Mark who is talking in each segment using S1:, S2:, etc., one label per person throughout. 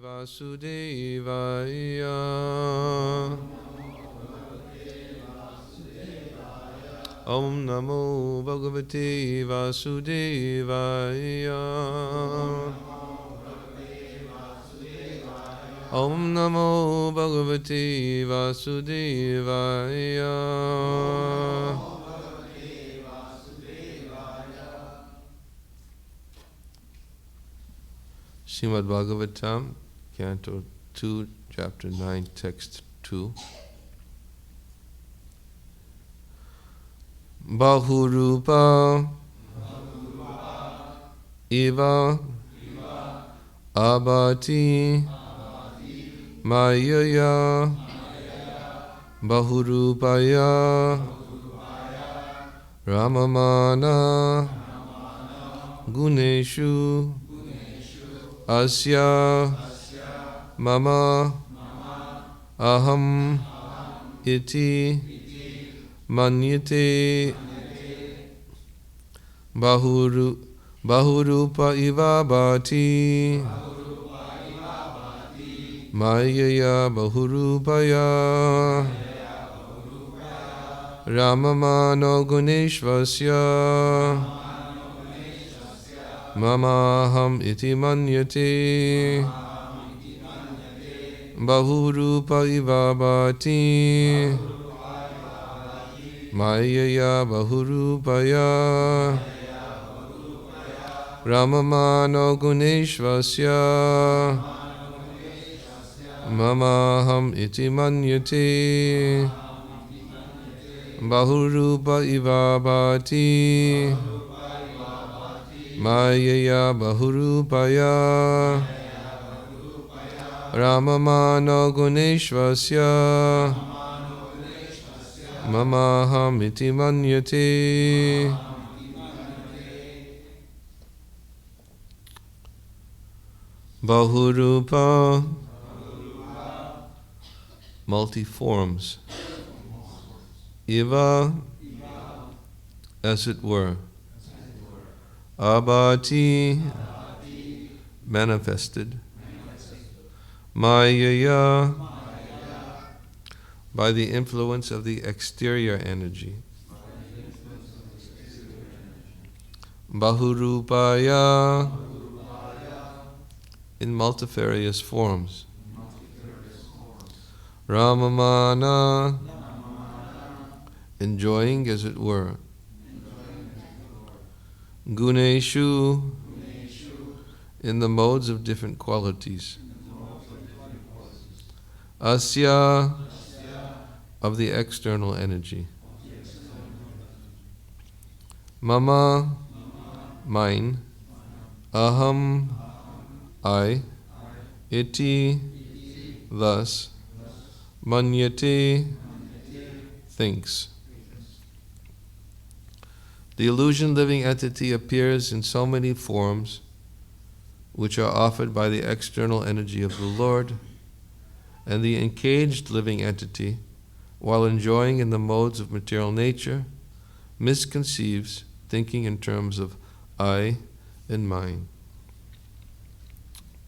S1: Vasudevaya. Om Namo Bhagavate Vasudevaya. Om Namo Bhagavate Vasudevaya. Srimad Bhagavatam, Canto 2, Chapter 9, Text 2. Bahurupa Iva Abhati Mayaya Bahurupaya Ramamana Guneshu Asya Mama Aham Iti Manyate Bahurupa Iva Bhati Mayaya Bahurupaya Ramamano Guneshvasya Mamaham iti manyate Bahurupa Iva Bhati Mayaya Bahurupaya Ramamano Guneshvasya Mamaham iti manyate Bahurupa Iva Bhati Mayaya Bahurupaya Ramamano Guneshvasya Mamaham iti manyate. Bahurupa, multi-forms. Iva, as it were. Abhati, manifested. Mayaya, by the influence of the exterior energy. Bahurupaya, in multifarious forms. Ramamana, enjoying as it were. Guneshu, in the modes of different qualities. Asya, of the external energy. Mama, mine. Aham, I. Iti, thus. Manyate, thinks. The illusion living entity appears in so many forms which are offered by the external energy of the Lord, and the encaged living entity, while enjoying in the modes of material nature, misconceives, thinking in terms of I and mine.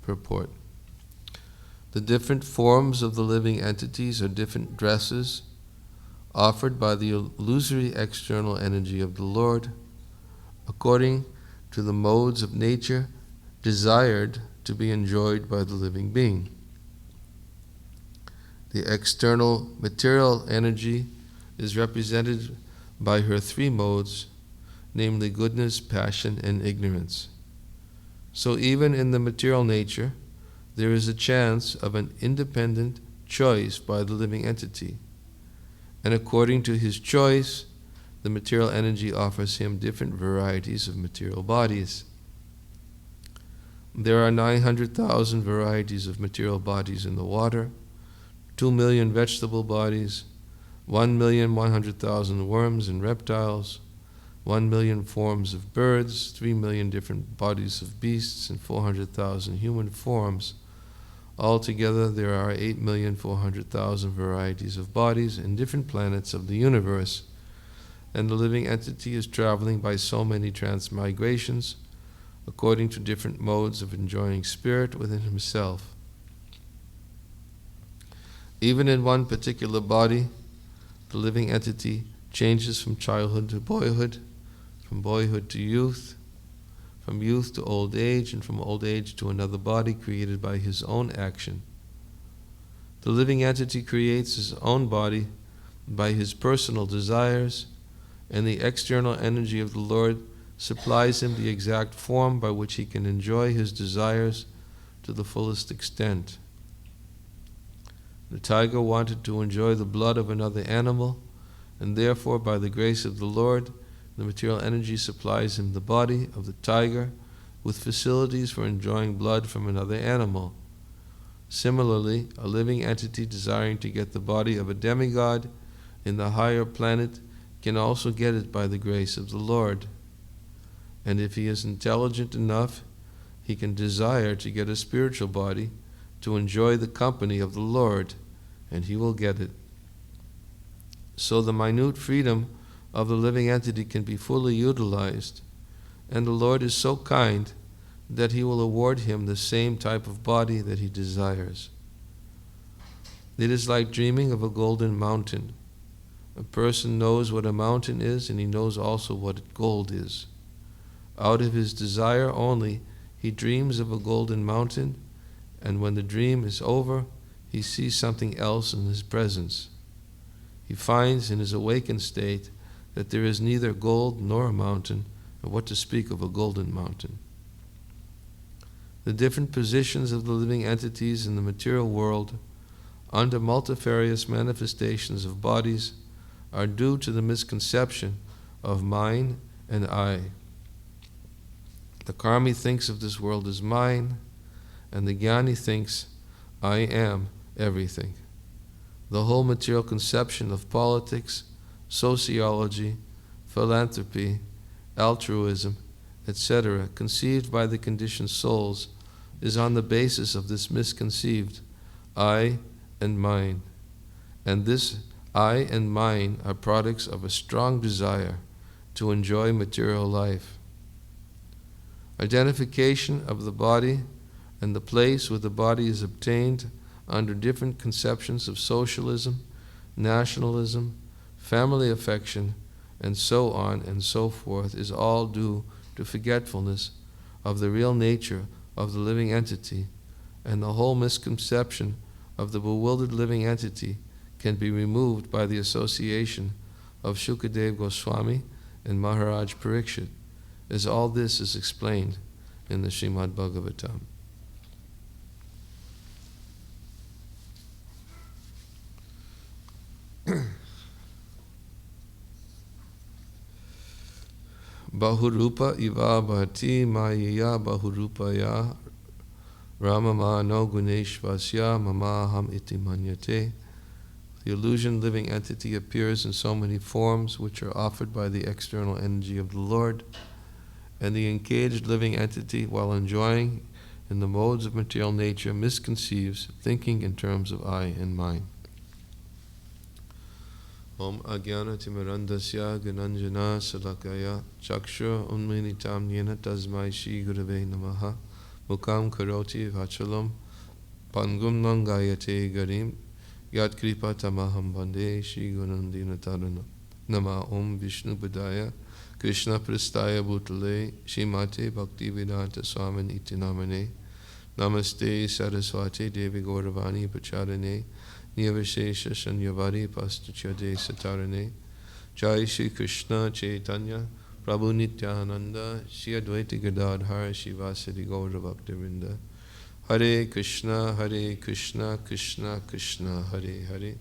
S1: Purport. The different forms of the living entities are different dresses offered by the illusory external energy of the Lord, according to the modes of nature desired to be enjoyed by the living being. The external material energy is represented by her three modes, namely goodness, passion, and ignorance. So even in the material nature, there is a chance of an independent choice by the living entity. And according to his choice, the material energy offers him different varieties of material bodies. There are 900,000 varieties of material bodies in the water, 2 million vegetable bodies, 1,100,000 worms and reptiles, 1 million forms of birds, 3 million different bodies of beasts, and 400,000 human forms. Altogether, there are 8,400,000 varieties of bodies in different planets of the universe, and the living entity is traveling by so many transmigrations according to different modes of enjoying spirit within himself. Even in one particular body, the living entity changes from childhood to boyhood, from boyhood to youth, from youth to old age, and from old age to another body created by his own action. The living entity creates his own body by his personal desires, and the external energy of the Lord supplies him the exact form by which he can enjoy his desires to the fullest extent. The tiger wanted to enjoy the blood of another animal, and therefore, by the grace of the Lord, the material energy supplies him the body of the tiger with facilities for enjoying blood from another animal. Similarly, a living entity desiring to get the body of a demigod in the higher planet can also get it by the grace of the Lord. And if he is intelligent enough, he can desire to get a spiritual body to enjoy the company of the Lord, and he will get it. So the minute freedom of the living entity can be fully utilized, and the Lord is so kind that he will award him the same type of body that he desires. It is like dreaming of a golden mountain. A person knows what a mountain is, and he knows also what gold is. Out of his desire only, he dreams of a golden mountain, and when the dream is over, he sees something else in his presence. He finds in his awakened state that there is neither gold nor a mountain, and what to speak of a golden mountain. The different positions of the living entities in the material world, under multifarious manifestations of bodies, are due to the misconception of mine and I. The karmi thinks of this world as mine, and the jnani thinks, I am everything. The whole material conception of politics, sociology, philanthropy, altruism, etc., conceived by the conditioned souls, is on the basis of this misconceived I and mine. And this I and mine are products of a strong desire to enjoy material life. Identification of the body and the place where the body is obtained under different conceptions of socialism, nationalism, family affection, and so on and so forth is all due to forgetfulness of the real nature of the living entity, and the whole misconception of the bewildered living entity can be removed by the association of Shukadeva Goswami and Maharaj Parikshit, as all this is explained in the Srimad Bhagavatam. Bahurupa iva bhati mayaya bahurupaya ramama no guneshvasya mamaham iti manyate. The illusion living entity appears in so many forms which are offered by the external energy of the Lord, and the engaged living entity, while enjoying in the modes of material nature, misconceives, thinking in terms of I and mine. Om Agyana Timirandasya Gananjana Salakaya Chakshur Unminitam Yena Tasmai Shri Gurave Namaha Mukam Karoti Vachalam Pangum Nangayate Garim Yat Kripa Tamaham Bande Shri Gunandina Tarana Namah Om Vishnu Padaya Krishna Prastaya Bhutale Shrimate Bhakti Vedanta Swamin Iti Namane Namaste Saraswati Devi Gauravani Pacharane Niyavashesha Shanyavari Pastuchade Satarane Jai Shri Krishna Chaitanya Prabhu Nityananda Shri Advaita Gadadhar Shivasadi Gaura Bhaktivinda Hare Krishna Krishna Krishna Hare Hare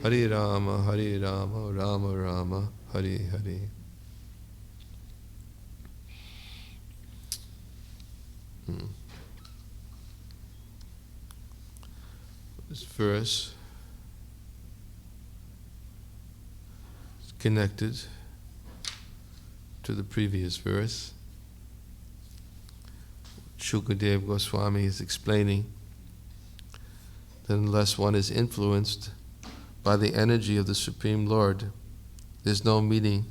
S1: Hare Rama Rama Rama Hare Hare. This verse is connected to the previous verse. Shukadeva Goswami is explaining that unless one is influenced by the energy of the Supreme Lord, there's no meaning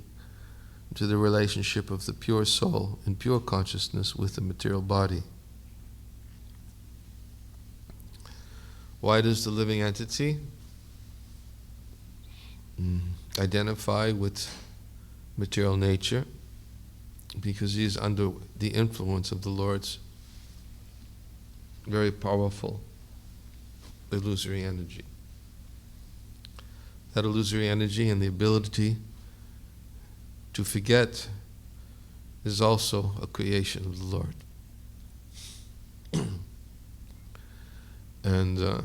S1: to the relationship of the pure soul and pure consciousness with the material body. Why does the living entity identify with material nature because he is under the influence of the Lord's very powerful illusory energy. That illusory energy and the ability to forget is also a creation of the Lord. And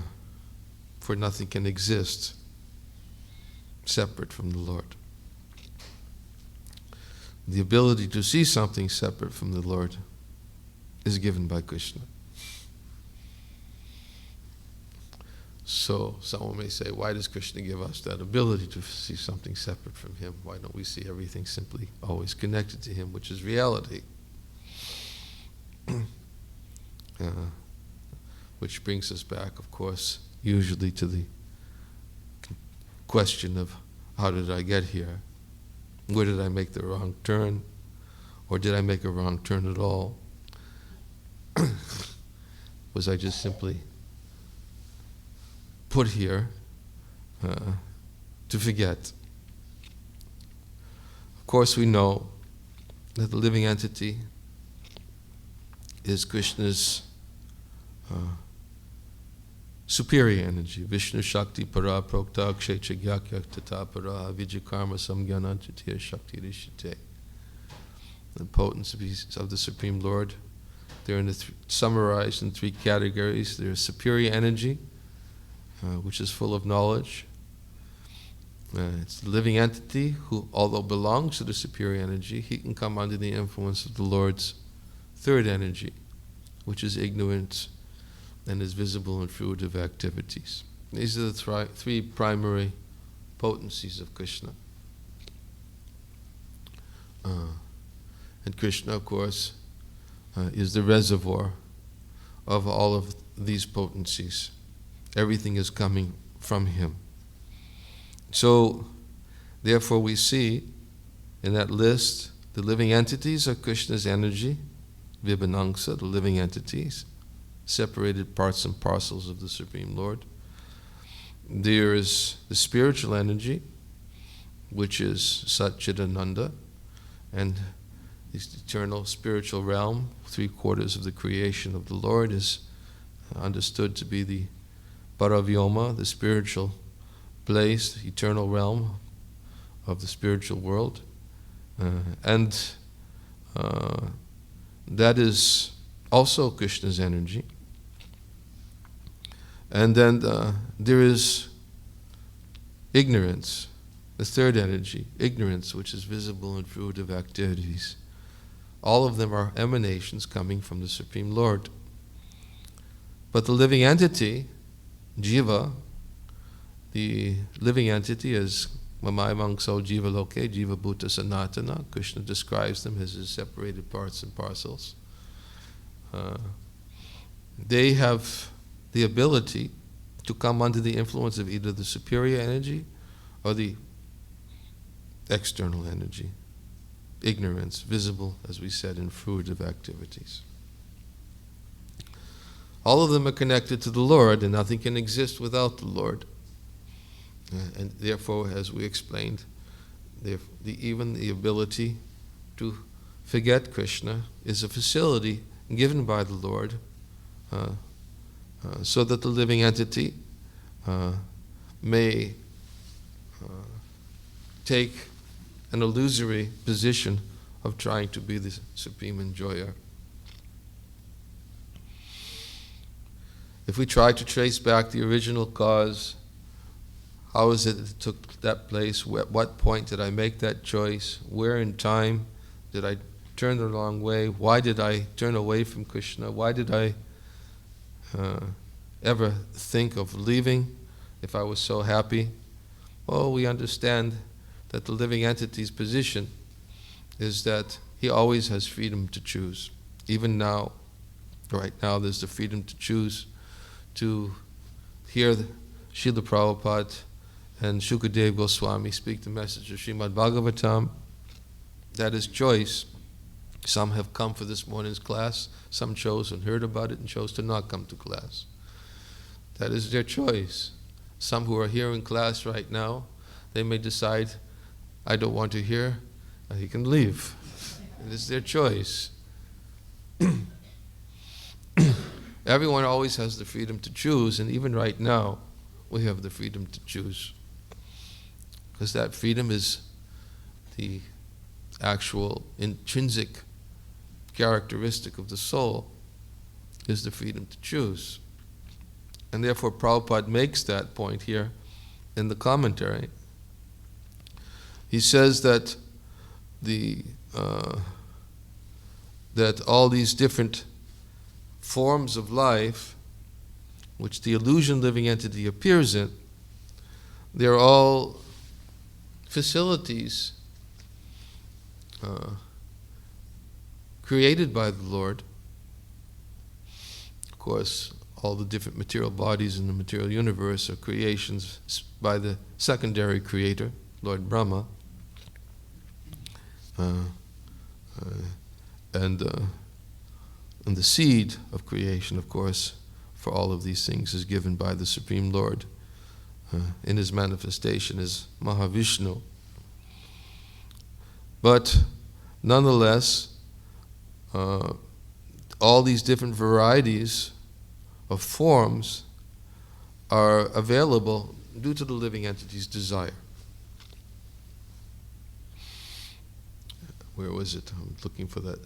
S1: for nothing can exist separate from the Lord. The ability to see something separate from the Lord is given by Krishna. So someone may say, why does Krishna give us that ability to see something separate from him? Why don't we see everything simply always connected to him, which is reality? Which brings us back, of course, usually to the question of how did I get here? Where did I make the wrong turn? Or did I make a wrong turn at all? Was I just simply put here to forget? Of course, we know that the living entity is Krishna's superior energy. Vishnu Shakti Para Prokta Kshetra Gyakyak Tata Para Vijakarma Samgyananchatiya Shakti Rishite. The potencies of the Supreme Lord, they're summarized in three categories. There's superior energy, which is full of knowledge. It's the living entity who, although belongs to the superior energy, he can come under the influence of the Lord's third energy, which is ignorance and is visible in fruitive activities. These are the three primary potencies of Krishna. And Krishna, of course, is the reservoir of all of these potencies. Everything is coming from him. So, therefore we see in that list, the living entities are Krishna's energy, Vibhanangsa, the living entities, separated parts and parcels of the Supreme Lord. There is the spiritual energy, which is Satchidananda, and this eternal spiritual realm, 3/4 of the creation of the Lord, is understood to be the Paravyoma, the spiritual place, the eternal realm of the spiritual world. And that is also Krishna's energy. And then there is ignorance, the third energy, ignorance, which is visible in fruitive activities. All of them are emanations coming from the Supreme Lord. But the living entity, Jiva, the living entity is Mamai Mangso Jiva Loke, Jiva Bhuta Sanatana. Krishna describes them as his separated parts and parcels. They have the ability to come under the influence of either the superior energy or the external energy. Ignorance, visible, as we said, in fruitive activities. All of them are connected to the Lord, and nothing can exist without the Lord. And therefore, as we explained, even the ability to forget Krishna is a facility given by the Lord so that the living entity may take an illusory position of trying to be the supreme enjoyer. If we try to trace back the original cause, how is it took that place? At what point did I make that choice? Where in time did I turn the wrong way? Why did I turn away from Krishna? Why did I ever think of leaving if I was so happy? Well, we understand that the living entity's position is that he always has freedom to choose. Even now, right now, there's the freedom to choose to hear Srila Prabhupada and Shukadev Goswami speak the message of Srimad Bhagavatam. That is choice. Some have come for this morning's class, some chose and heard about it and chose to not come to class. That is their choice. Some who are here in class right now, They may decide, I don't want to hear, he can leave. It is their choice. Everyone always has the freedom to choose, and even right now, we have the freedom to choose. Because that freedom is the actual intrinsic characteristic of the soul, is the freedom to choose. And therefore Prabhupada makes that point here in the commentary. He says that that all these different forms of life which the illusion living entity appears in, they're all facilities created by the Lord. Of course, all the different material bodies in the material universe are creations by the secondary creator, Lord Brahma. And the seed of creation, of course, for all of these things is given by the Supreme Lord in his manifestation as Mahavishnu. But nonetheless, all these different varieties of forms are available due to the living entity's desire. Where was it? I'm looking for that.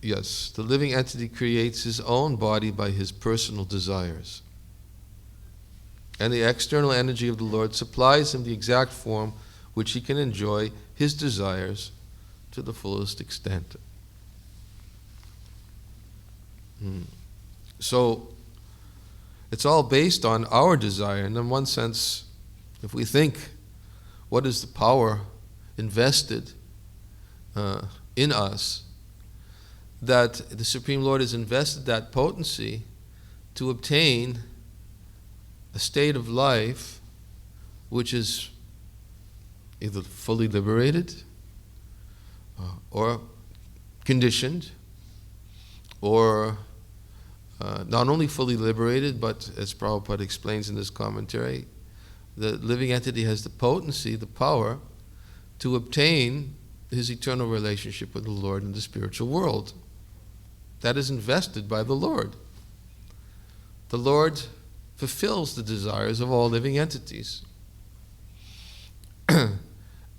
S1: Yes, the living entity creates his own body by his personal desires. And the external energy of the Lord supplies him the exact form which he can enjoy his desires to the fullest extent. So, it's all based on our desire. And in one sense, if we think, what is the power invested in us, that the Supreme Lord has invested that potency to obtain a state of life which is either fully liberated or conditioned, or not only fully liberated, but as Prabhupada explains in his commentary, the living entity has the potency, the power, to obtain his eternal relationship with the Lord in the spiritual world. That is invested by the Lord. The Lord fulfills the desires of all living entities.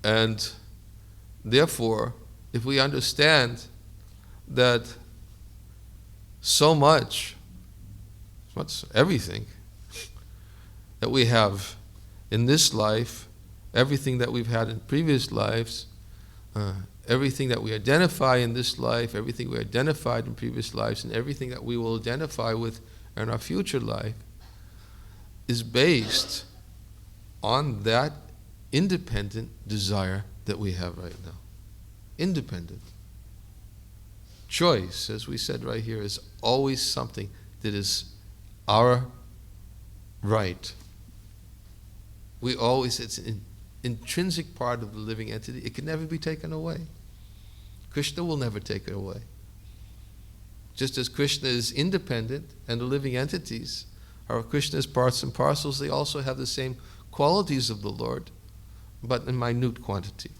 S1: And therefore, if we understand that so much, everything that we have in this life, everything that we've had in previous lives, everything that we identify in this life, everything we identified in previous lives, and everything that we will identify with in our future life is based on that independent desire that we have right now. Independent. Choice, as we said right here, is always something that is our right. It's an intrinsic part of the living entity. It can never be taken away. Krishna will never take it away. Just as Krishna is independent and the living entities are Krishna's parts and parcels, they also have the same qualities of the Lord, but in minute quantity.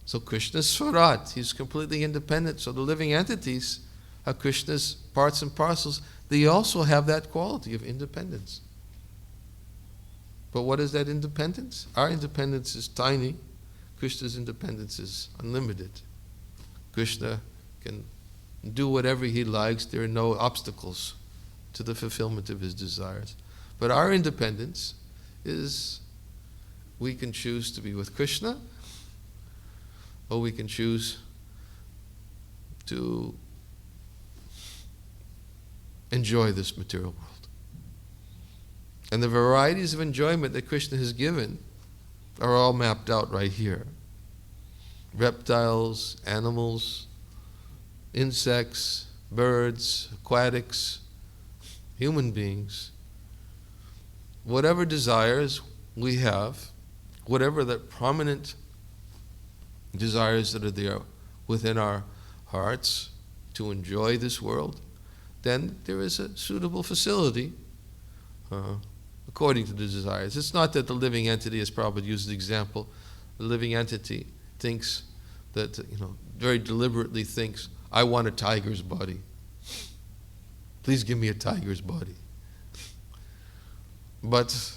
S1: So Krishna is Swarat, he's completely independent. So the living entities are Krishna's parts and parcels. They also have that quality of independence. But what is that independence? Our independence is tiny. Krishna's independence is unlimited. Krishna can do whatever he likes. There are no obstacles to the fulfillment of his desires. But our independence is, we can choose to be with Krishna, or we can choose to enjoy this material world. And the varieties of enjoyment that Krishna has given are all mapped out right here. Reptiles, animals, insects, birds, aquatics, human beings. Whatever desires we have, whatever the prominent desires that are there within our hearts to enjoy this world, then there is a suitable facility, a according to the desires. It's not that the living entity, as Prabhupada used the example, the living entity thinks that, very deliberately thinks, I want a tiger's body. Please give me a tiger's body. But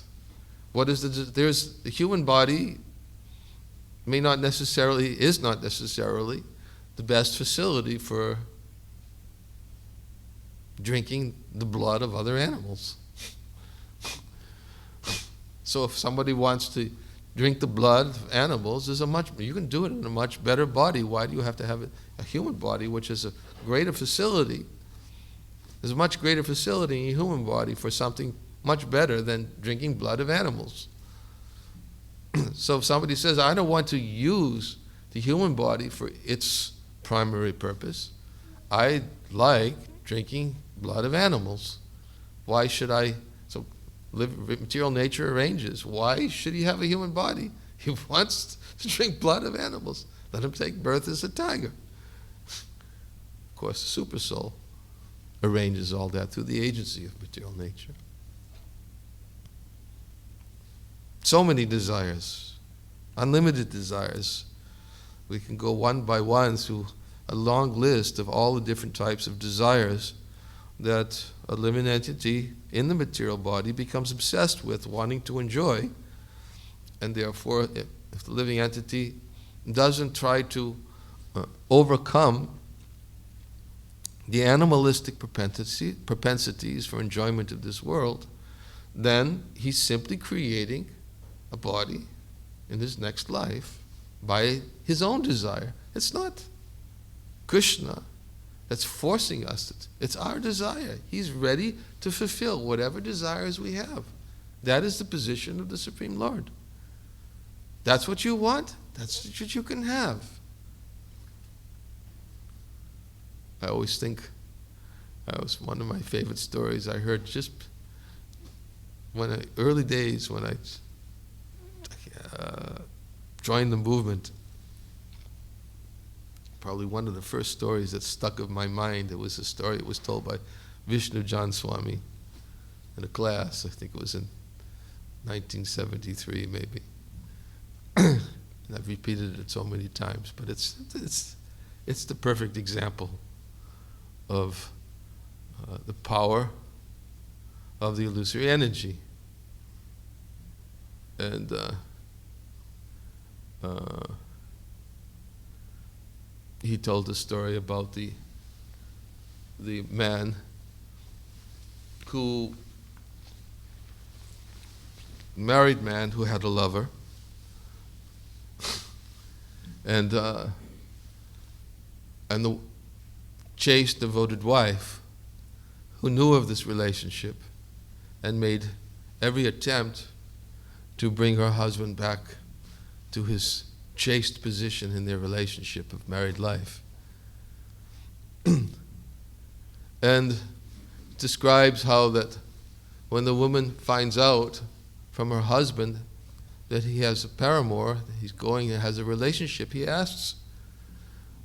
S1: what is the human body is not necessarily the best facility for drinking the blood of other animals. So if somebody wants to drink the blood of animals, you can do it in a much better body. Why do you have to have a human body, which is a greater facility? There's a much greater facility in a human body for something much better than drinking blood of animals. So if somebody says, I don't want to use the human body for its primary purpose, I like drinking blood of animals. Why should I? So material nature arranges. Why should he have a human body? He wants to drink blood of animals. Let him take birth as a tiger. Of course, the super soul arranges all that through the agency of material nature. So many desires, unlimited desires. We can go one by one through a long list of all the different types of desires that a living entity in the material body becomes obsessed with, wanting to enjoy. And therefore, if the living entity doesn't try to overcome the animalistic propensities for enjoyment of this world, then he's simply creating a body in his next life by his own desire. It's not Krishna that's forcing us. It's our desire. He's ready to fulfill whatever desires we have. That is the position of the Supreme Lord. That's what you want. That's what you can have. I always think, that was one of my favorite stories I heard just early days when I joined the movement. Probably one of the first stories that stuck in my mind. It was a story that was told by Johnstrom Swami in a class. I think it was in 1973, maybe. And I've repeated it so many times, but it's the perfect example of the power of the illusory energy. And he told a story about the man married man who had a lover, and the chaste, devoted wife who knew of this relationship and made every attempt to bring her husband back to his chaste position in their relationship of married life. And describes how that when the woman finds out from her husband that he has a paramour, that he's going and has a relationship, he asks,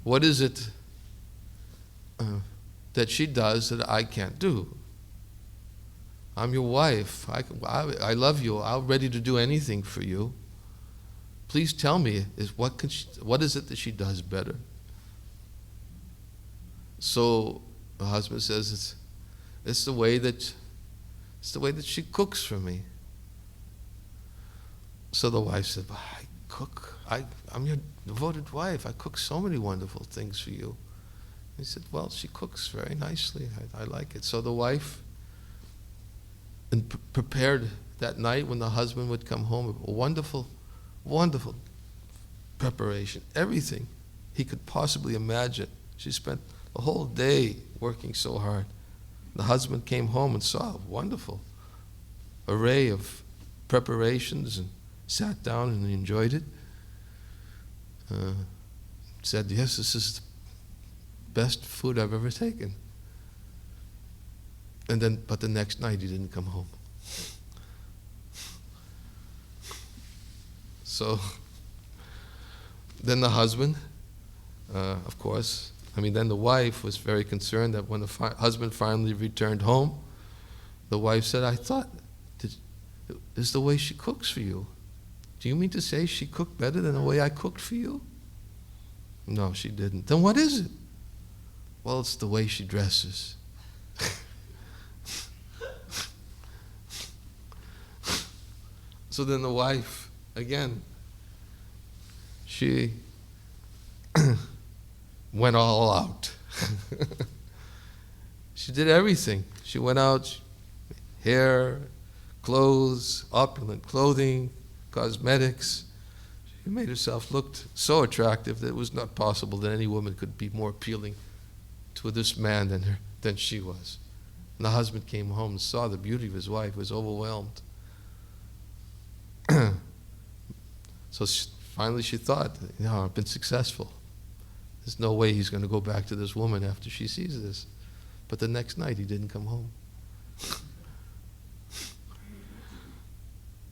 S1: what is it that she does that I can't do? I'm your wife. I love you. I'm ready to do anything for you. Please tell me, what is it that she does better? So the husband says, it's the way that she cooks for me. So the wife said, well, I cook. I'm your devoted wife. I cook so many wonderful things for you. He said, well, she cooks very nicely. I like it. So the wife prepared that night when the husband would come home a wonderful, wonderful preparation. Everything he could possibly imagine. She spent the whole day working so hard. The husband came home and saw a wonderful array of preparations and sat down and enjoyed it. Said, yes, this is the best food I've ever taken. But the next night he didn't come home. So then the husband, of course, then the wife was very concerned that when the husband finally returned home, the wife said, I thought, is the way she cooks for you. Do you mean to say she cooked better than the way I cooked for you? No, she didn't. Then what is it? Well, it's the way she dresses. So then the wife, again, she went all out. She did everything. She went out, hair, clothes, opulent clothing, cosmetics. She made herself look so attractive that it was not possible that any woman could be more appealing to this man than she was. And the husband came home and saw the beauty of his wife, was overwhelmed. So finally she thought, I've been successful. There's no way he's going to go back to this woman after she sees this. But the next night he didn't come home.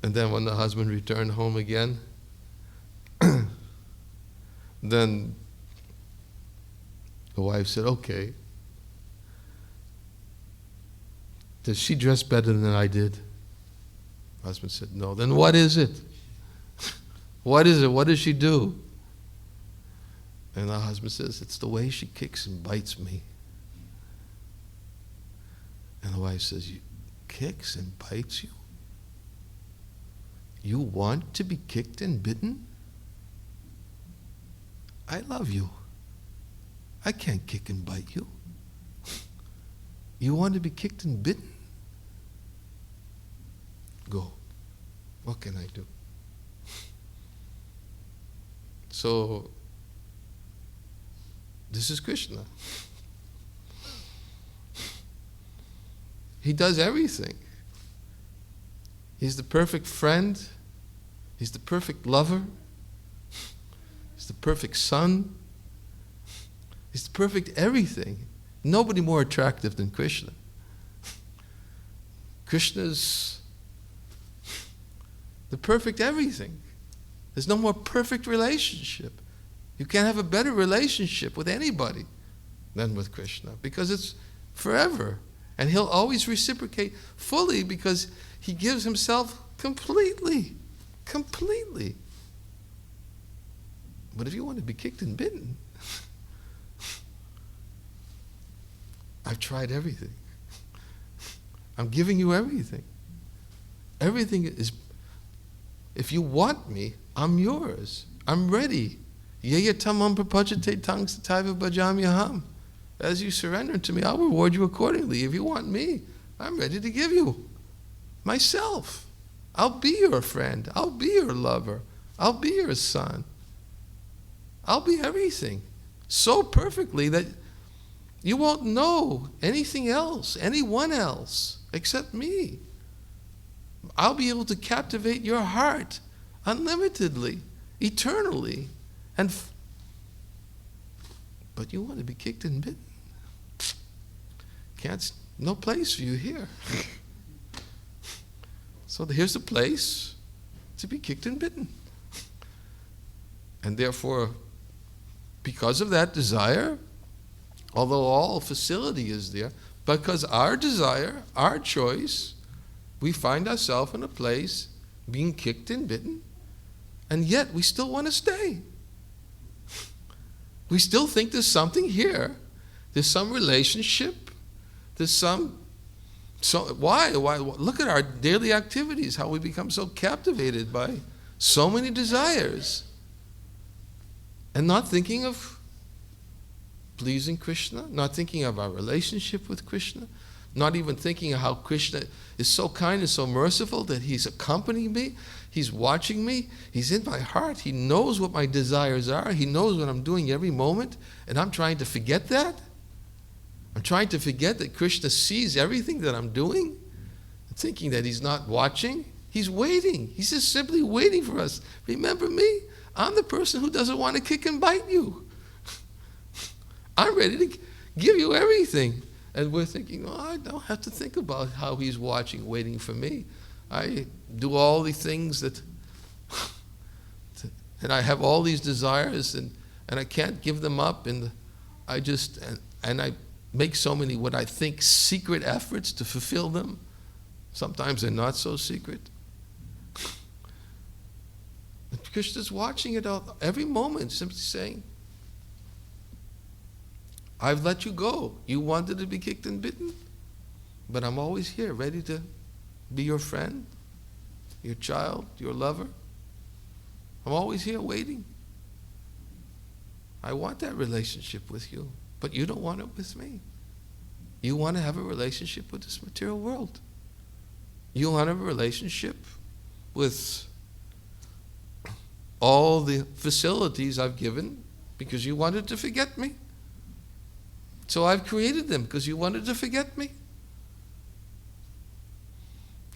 S1: And then when the husband returned home again, then the wife said, okay, does she dress better than I did? The husband said, no. Then what is it? What is it? What does she do? And the husband says, it's the way she kicks and bites me. And the wife says, kicks and bites you? You want to be kicked and bitten? I love you. I can't kick and bite you. You want to be kicked and bitten? Go. What can I do? So, this is Krishna. He does everything. He's the perfect friend. He's the perfect lover. He's the perfect son. He's the perfect everything. Nobody more attractive than Krishna. Krishna's the perfect everything. There's no more perfect relationship. You can't have a better relationship with anybody than with Krishna because it's forever. And he'll always reciprocate fully because he gives himself completely. Completely. But if you want to be kicked and bitten, I've tried everything. I'm giving you everything. Everything is, if you want me, I'm yours. I'm ready. Yaya tamam prapachate tangs taiva bhajamyaham. As you surrender to me, I'll reward you accordingly. If you want me, I'm ready to give you myself. I'll be your friend. I'll be your lover. I'll be your son. I'll be everything so perfectly that you won't know anything else, anyone else, except me. I'll be able to captivate your heart unlimitedly, eternally. But you want to be kicked and bitten? No place for you here. So here's a place to be kicked and bitten. And therefore, because of that desire, although all facility is there, because our desire, our choice, we find ourselves in a place being kicked and bitten, and yet we still want to stay. We still think there's something here. There's some relationship. There's some... Why? Look at our daily activities, how we become so captivated by so many desires. And not thinking of pleasing Krishna, not thinking of our relationship with Krishna, not even thinking of how Krishna is so kind and so merciful that he's accompanying me, he's watching me, he's in my heart, he knows what my desires are, he knows what I'm doing every moment, and I'm trying to forget that. I'm trying to forget that Krishna sees everything that I'm doing, thinking that he's not watching. He's waiting. He's just simply waiting for us. Remember me? I'm the person who doesn't want to kick and bite you. I'm ready to give you everything. And we're thinking, I don't have to think about how he's watching, waiting for me. I do all the things that, and I have all these desires, and I can't give them up, and I make so many what I think secret efforts to fulfill them. Sometimes they're not so secret. Krishna's watching it out every moment, simply saying, I've let you go. You wanted to be kicked and bitten, but I'm always here, ready to be your friend, your child, your lover. I'm always here waiting. I want that relationship with you, but you don't want it with me. You want to have a relationship with this material world. You want to have a relationship with all the facilities I've given because you wanted to forget me. So I've created them because you wanted to forget me.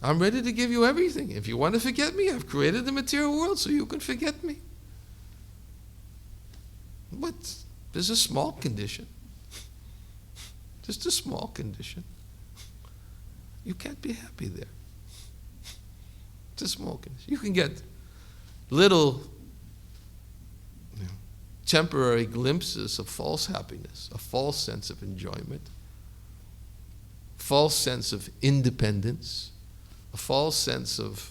S1: I'm ready to give you everything. If you want to forget me, I've created the material world so you can forget me. But there's a small condition. Just a small condition. You can't be happy there. It's a small condition. You can get little temporary glimpses of false happiness, a false sense of enjoyment, false sense of independence, a false sense of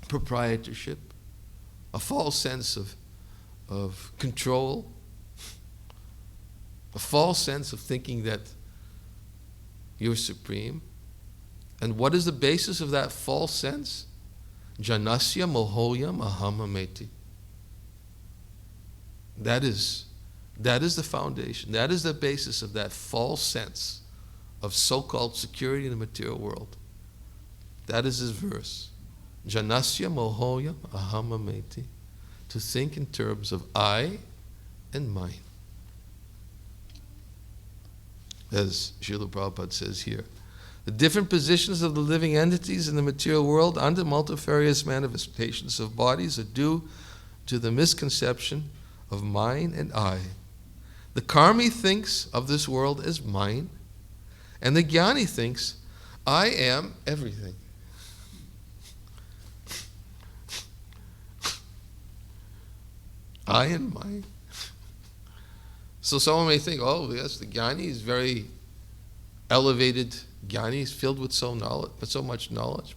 S1: proprietorship, a false sense of control, a false sense of thinking that you're supreme. And what is the basis of that false sense? Janasya mohoyam ahamameti. That is the foundation. That is the basis of that false sense of so-called security in the material world. That is his verse. Janasya mohoyam ahamameti. To think in terms of I and mine. As Srila Prabhupada says here, the different positions of the living entities in the material world under multifarious manifestations of bodies are due to the misconception of mine and I. The karmi thinks of this world as mine, and the jnani thinks, I am everything. I and mine. So someone may think, oh yes, the jnani is very elevated. Jnani is filled with so much knowledge.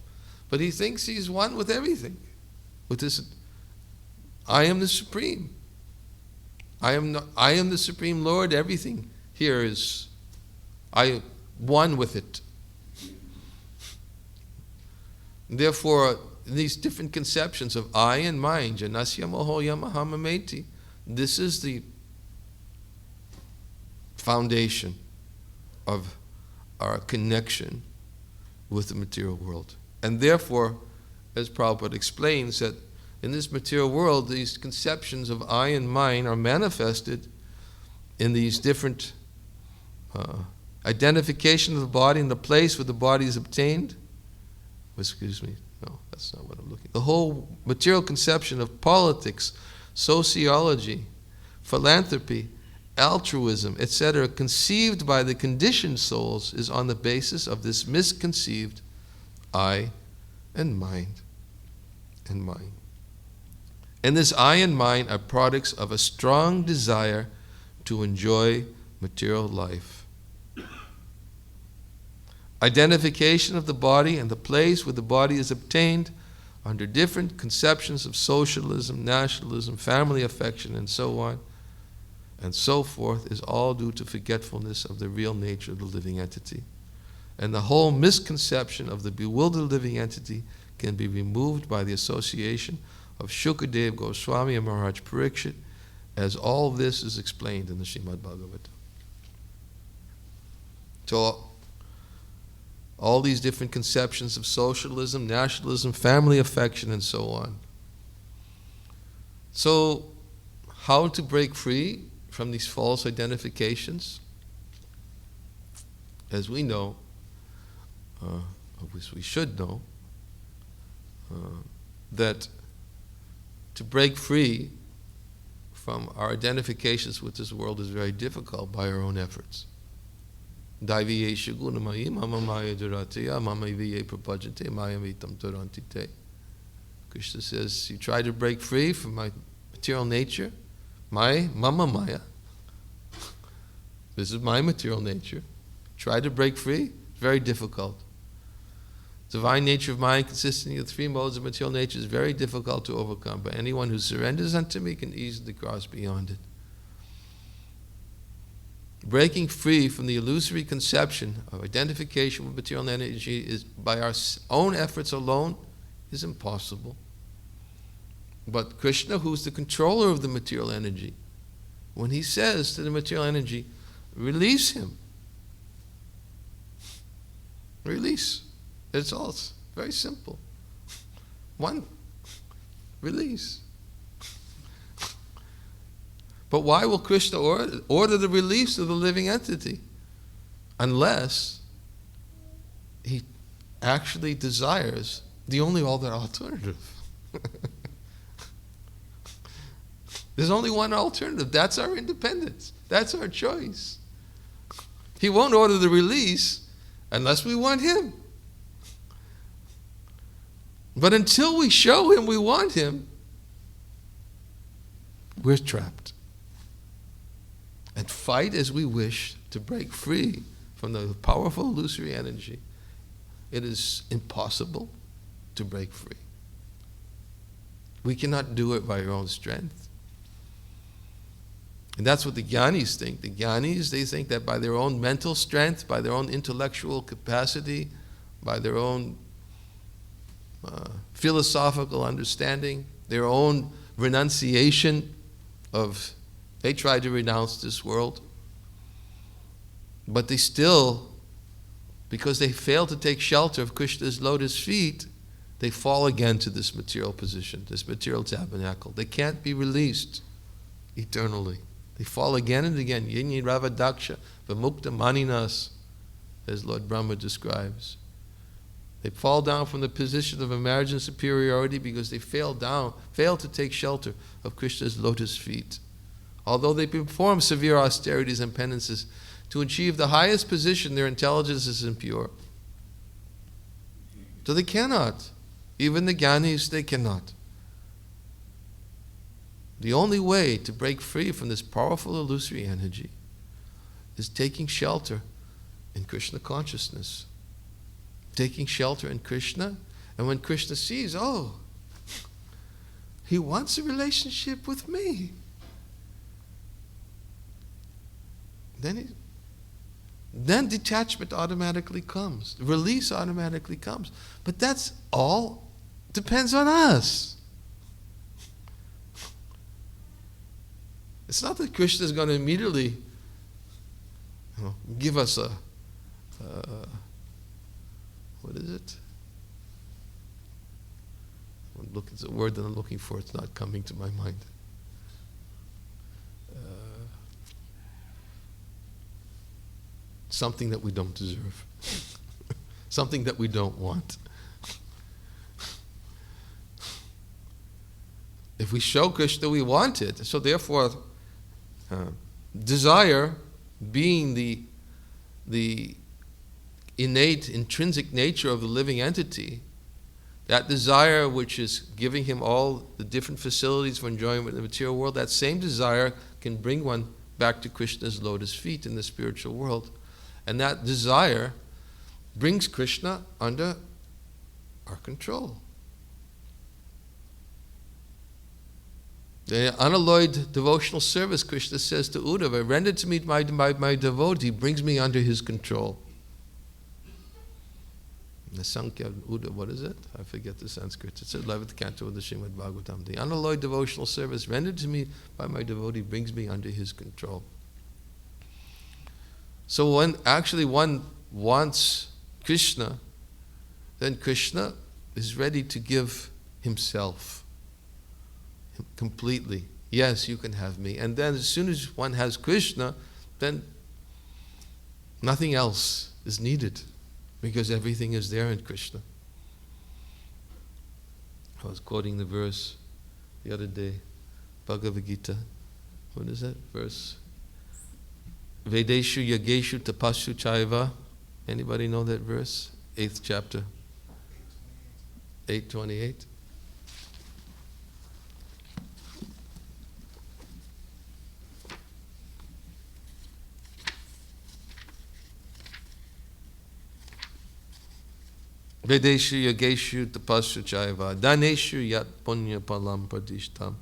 S1: But he thinks he's one with everything. With this, I am the Supreme. I am the Supreme Lord. Everything here is, I one with it. Therefore, these different conceptions of I and mine, Janasya Mohoya Mahamameti, this is the foundation of our connection with the material world. And therefore, as Prabhupada explains, that in this material world, these conceptions of I and mine are manifested in these different identification of the body and the place where the body is obtained. Excuse me, no, that's not what I'm looking. The whole material conception of politics, sociology, philanthropy, altruism, etc., conceived by the conditioned souls is on the basis of this misconceived I and mind and mine. And this I and mine are products of a strong desire to enjoy material life. Identification of the body and the place where the body is obtained under different conceptions of socialism, nationalism, family affection, and so on, and so forth, is all due to forgetfulness of the real nature of the living entity. And the whole misconception of the bewildered living entity can be removed by the association of Shukadev Goswami and Maharaj Parikshit, as all this is explained in the Srimad Bhagavatam. So all these different conceptions of socialism, nationalism, family affection, and so on. So how to break free from these false identifications? As we know, we should know, that to break free from our identifications with this world is very difficult by our own efforts. Krishna says, you try to break free from my material nature, my mama maya. This is my material nature. Try to break free, it's very difficult. Divine nature of mind, consisting of three modes of material nature, is very difficult to overcome, but anyone who surrenders unto me can easily cross beyond it. Breaking free from the illusory conception of identification with material energy is by our own efforts alone is impossible. But Krishna, who's the controller of the material energy, when he says to the material energy, release him. Release. It's very simple. One, release. But why will Krishna order the release of the living entity? Unless he actually desires the only other alternative. There's only one alternative. That's our independence. That's our choice. He won't order the release unless we want him. But until we show him we want him, we're trapped. And fight as we wish to break free from the powerful illusory energy, it is impossible to break free. We cannot do it by our own strength. And that's what the Jnanis think. The Jnanis, they think that by their own mental strength, by their own intellectual capacity, by their own philosophical understanding, their own renunciation of, they try to renounce this world, but they still, because they fail to take shelter of Krishna's lotus feet, they fall again to this material position, this material tabernacle. They can't be released eternally. They fall again and again. Yinyi Rava Daksha, Vamukta Maninas, as Lord Brahma describes. They fall down from the position of emergent superiority because they fail to take shelter of Krishna's lotus feet. Although they perform severe austerities and penances to achieve the highest position, their intelligence is impure. So they cannot. Even the Jnanis, they cannot. The only way to break free from this powerful illusory energy is taking shelter in Krishna consciousness. Taking shelter in Krishna, and when Krishna sees, oh, he wants a relationship with me, then detachment automatically comes. Release automatically comes. But that's all depends on us. It's not that Krishna is going to immediately give us a what is it? It's a word that I'm looking for. It's not coming to my mind. Something that we don't deserve. Something that we don't want. If we show Krishna we want it, so therefore, desire being the innate, intrinsic nature of the living entity, that desire which is giving him all the different facilities for enjoyment in the material world, that same desire can bring one back to Krishna's lotus feet in the spiritual world. And that desire brings Krishna under our control. The unalloyed devotional service, Krishna says to Uddhava, rendered to me my devotee, brings me under his control. The Sankhya Uddhava, what is it? I forget the Sanskrit. It's the 11th canto of the Srimad Bhagavatam. The unalloyed devotional service rendered to me by my devotee brings me under his control. So when actually one wants Krishna, then Krishna is ready to give himself completely. Yes, you can have me. And then as soon as one has Krishna, then nothing else is needed, because everything is there in Krishna. I was quoting the verse the other day, Bhagavad Gita. What is that verse? Vedeshu yageshu tapashu chaiva. Anybody know that verse? 8th chapter. 8:28. Vedeshu Yageshu Tapasya Chaiva Daneshu Yat Punya Palam Pradishtam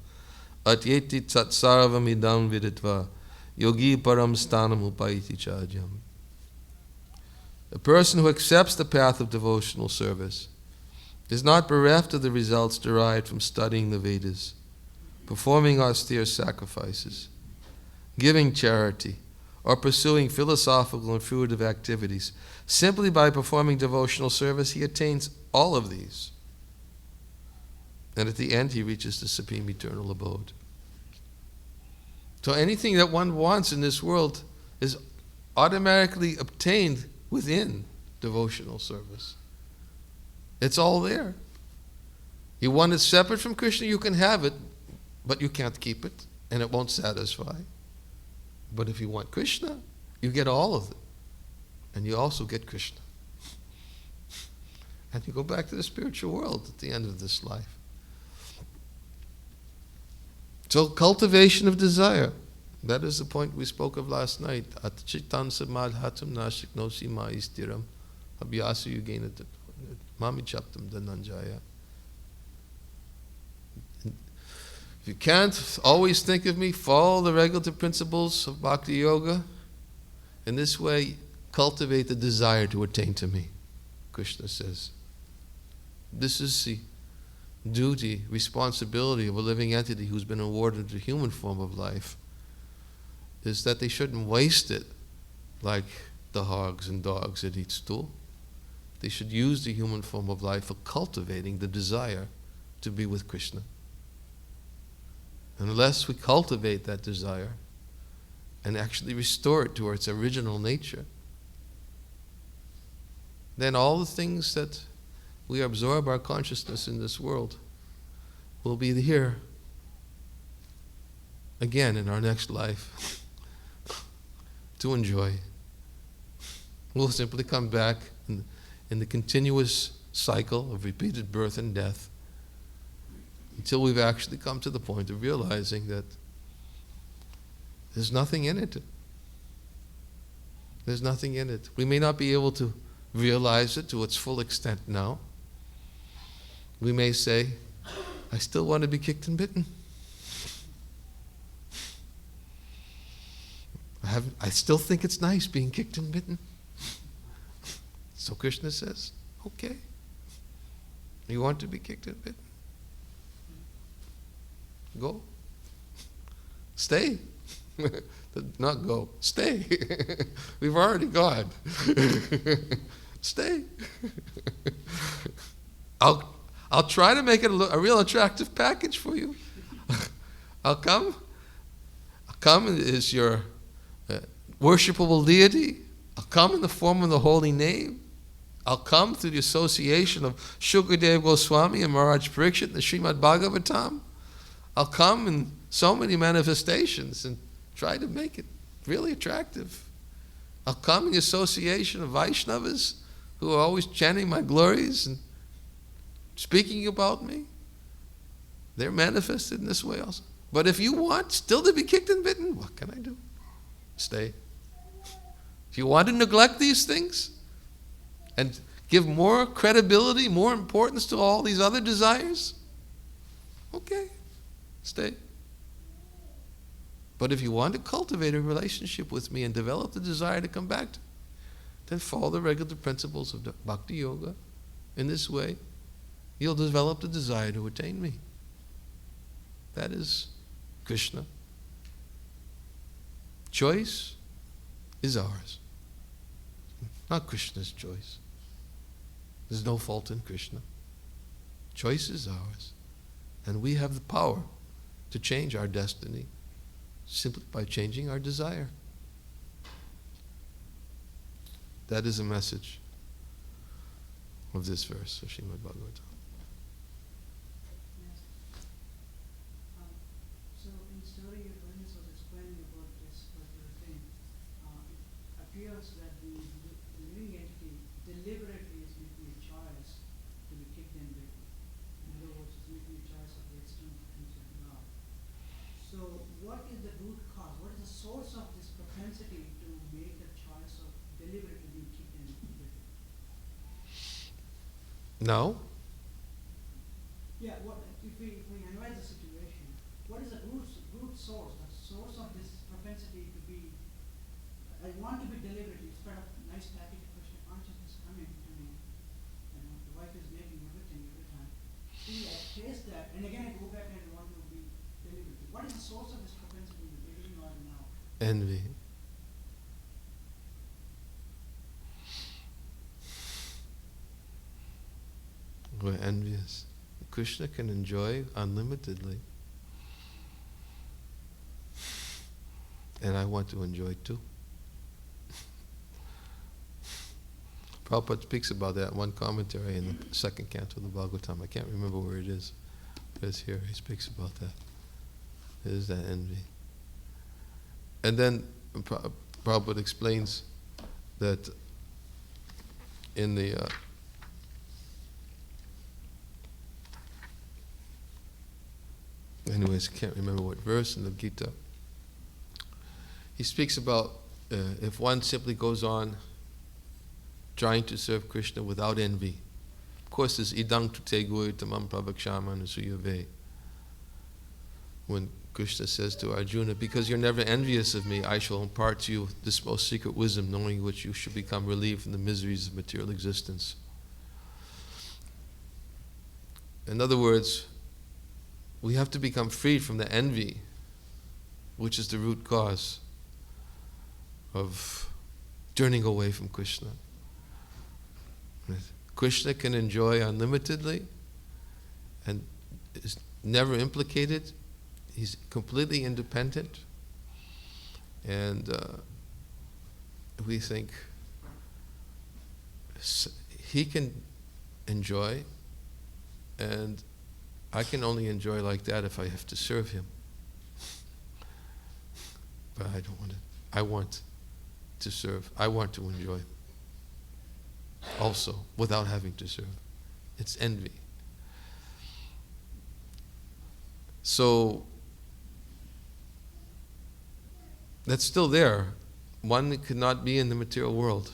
S1: Atyeti Tatsarvam Idam Viditva Yogi Param Stanam Upaiti Chadyam. A person who accepts the path of devotional service is not bereft of the results derived from studying the Vedas, performing austere sacrifices, giving charity, or pursuing philosophical and fruitive activities. Simply by performing devotional service, he attains all of these. And at the end, he reaches the supreme eternal abode. So anything that one wants in this world is automatically obtained within devotional service. It's all there. You want it separate from Krishna, you can have it, but you can't keep it, and it won't satisfy. But if you want Krishna, you get all of it. And you also get Krishna. And you go back to the spiritual world at the end of this life. So cultivation of desire. That is the point we spoke of last night. Atchitan samadhatam nashik nosi maistiram abhyasu yugenatat mami chaptam dhananjaya. If you can't always think of me, follow the regulative principles of Bhakti Yoga. In this way, cultivate the desire to attain to me, Krishna says. This is the duty, responsibility of a living entity who's been awarded the human form of life, is that they shouldn't waste it like the hogs and dogs that eat stool. They should use the human form of life for cultivating the desire to be with Krishna. Unless we cultivate that desire and actually restore it to its original nature, then all the things that we absorb our consciousness in this world will be here again in our next life to enjoy. We'll simply come back in the continuous cycle of repeated birth and death until we've actually come to the point of realizing that there's nothing in it. There's nothing in it. We may not be able to realize it to its full extent now. We may say, I still want to be kicked and bitten. I still think it's nice being kicked and bitten. So Krishna says, okay. You want to be kicked and bitten? Go. Stay. Not go. Stay. We've already gone. Stay. I'll try to make it a real attractive package for you. I'll come as your worshipable deity. I'll come in the form of the holy name. I'll come through the association of Shukadeva Goswami and Maharaj Parikshit in the Srimad Bhagavatam. I'll come in so many manifestations and try to make it really attractive. I'll come in the association of Vaishnavas who are always chanting my glories and speaking about me. They're manifested in this way also. But if you want still to be kicked and bitten, what can I do? Stay. If you want to neglect these things and give more credibility, more importance to all these other desires, okay, stay. But if you want to cultivate a relationship with me and develop the desire to come back, then follow the regular principles of Bhakti Yoga. In this way, you'll develop the desire to attain me. That is Krishna. Choice is ours, not Krishna's choice. There's no fault in Krishna. Choice is ours. And we have the power to change our destiny simply by changing our desire. That is a message of this verse of Srimad Bhagavatam.
S2: Yes. So in story, Yogananda was explaining about this particular thing. It appears that the living entity deliberately is making a choice to be kicked and bitten. In other words, it's making a choice of the external things of God. So what is the root cause? What is the source of this propensity to make the choice of deliberately being kicked and bitten?
S1: No?
S2: Yeah, if we analyze the situation, what is the root source, the source of this propensity to be, I want to be delivered instead of nice static Krishna consciousness coming to me. The wife is making everything every time. See, I taste that, and again I go back and want to be delivered. What is the source of this propensity in the beginning or now?
S1: Envy. We're envious. Krishna can enjoy unlimitedly. And I want to enjoy too. Prabhupada speaks about that in one commentary in the second canto of the Bhagavatam. I can't remember where it is. But it's here. He speaks about that. It is that envy. And then Prabhupada explains that in the anyways, I can't remember what verse in the Gita. He speaks about if one simply goes on trying to serve Krishna without envy. Of course, there's idang tu te gui tamam prabhakshama nusuyave. When Krishna says to Arjuna, because you're never envious of me, I shall impart to you this most secret wisdom, knowing which you should become relieved from the miseries of material existence. In other words, we have to become freed from the envy, which is the root cause of turning away from Krishna. Krishna can enjoy unlimitedly and is never implicated. He's completely independent. And we think he can enjoy, and I can only enjoy like that if I have to serve him. But I don't want it. I want to serve. I want to enjoy also without having to serve. It's envy. So that's still there. One could not be in the material world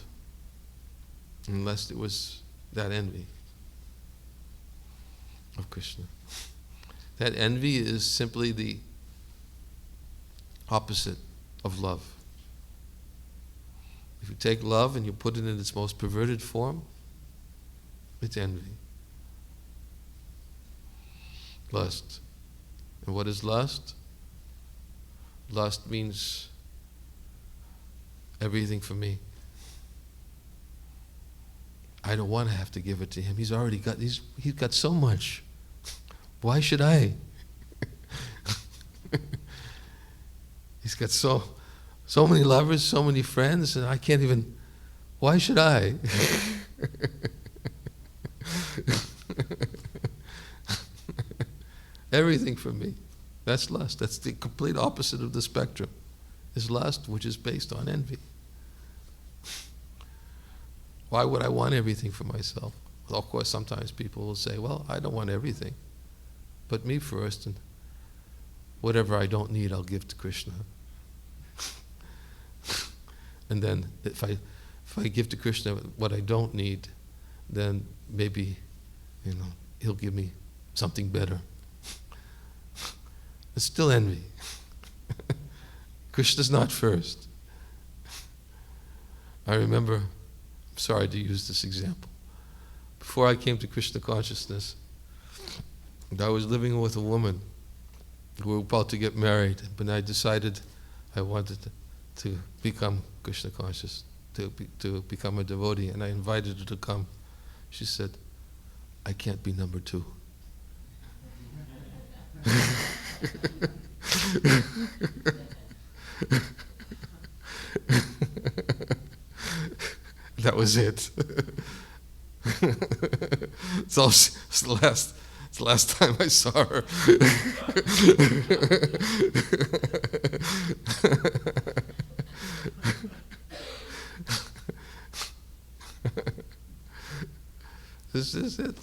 S1: unless it was that envy of Krishna. That envy is simply the opposite of love. If you take love and you put it in its most perverted form, it's envy. Lust. And what is lust? Lust means everything for me. I don't want to have to give it to him. He's got so much. Why should I? He's got so many lovers, so many friends, and I can't even. Why should I? Everything for me. That's lust. That's the complete opposite of the spectrum. Is lust, which is based on envy. Why would I want everything for myself? Well, of course, sometimes people will say, well, I don't want everything. But me first, and whatever I don't need, I'll give to Krishna. And then if I give to Krishna what I don't need, then maybe, he'll give me something better. It's still envy. Krishna's not first. I remember, I'm sorry to use this example. Before I came to Krishna consciousness, I was living with a woman. We were about to get married, but I decided I wanted to become Krishna conscious, to become a devotee, and I invited her to come. She said, I can't be number two. That was it. It's the last time I saw her. This is it.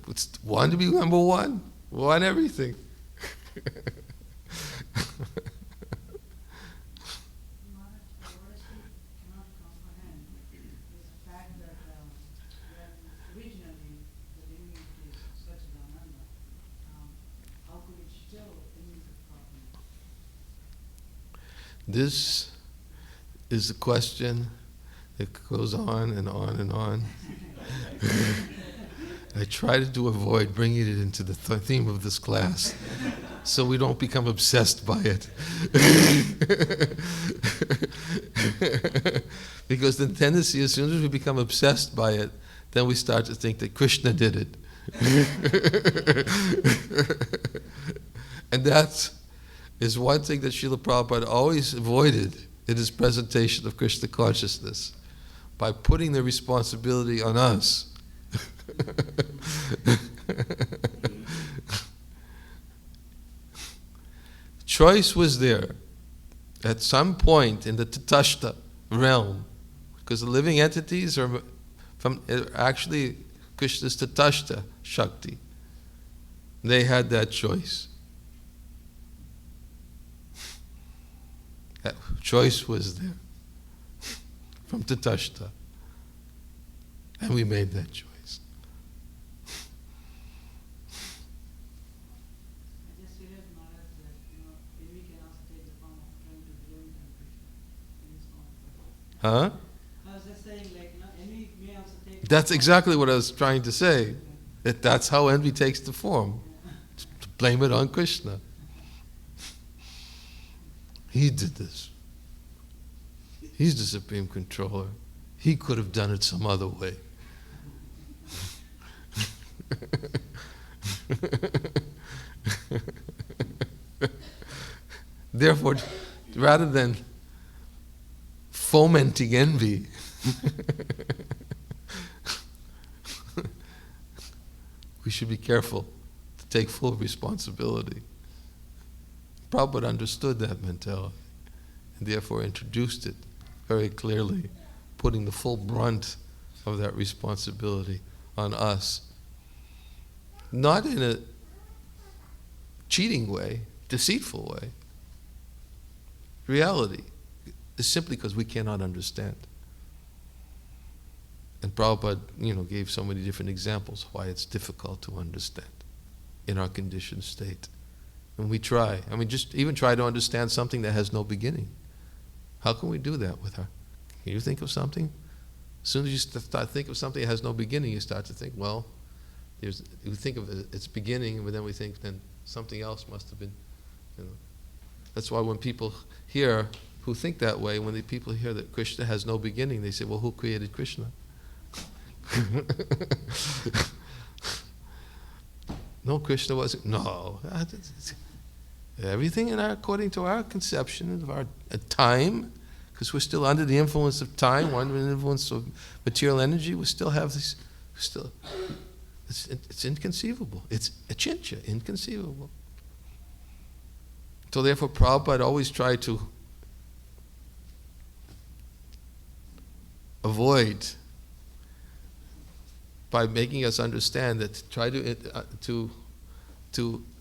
S1: It's want to be number one. Want everything.
S2: Cannot comprehend is the fact that when originally the
S1: This is the question that goes on and on and on. I try to avoid bringing it into the theme of this class so we don't become obsessed by it. Because the tendency, as soon as we become obsessed by it, then we start to think that Krishna did it. And that is one thing that Srila Prabhupada always avoided in his presentation of Krishna consciousness, by putting the responsibility on us. Choice was there at some point in the Tatashta realm, because the living entities are actually Krishna's Tatashta Shakti. They had that choice. That choice was there from Tatashta, and we made that choice.
S2: I just realized, Maharaj, that envy can also take the form of trying to belong to Krishna in his form.
S1: Huh?
S2: I was just saying, envy may also take.
S1: That's exactly what I was trying to say. That's how envy takes the form. To blame it on Krishna. He did this. He's the supreme controller. He could have done it some other way. Therefore, rather than fomenting envy, we should be careful to take full responsibility. Prabhupada understood that mentality and therefore introduced it very clearly, putting the full brunt of that responsibility on us. Not in a cheating way, deceitful way. Reality is simply because we cannot understand. And Prabhupada, gave so many different examples why it's difficult to understand in our conditioned state. And we try. Just even try to understand something that has no beginning. How can we do that with her? Can you think of something? As soon as you start think of something that has no beginning, you start to think, well, you think of its beginning, but then we think then something else must have been, That's why when people hear, who think that way, when the people hear that Krishna has no beginning, they say, well, who created Krishna? No, Krishna wasn't. No. Everything according to our conception of our time, because we're still under the influence of time, we're under the influence of material energy, we still have this, it's inconceivable. It's achintya, inconceivable. So therefore Prabhupada always tried to avoid, by making us understand that, try to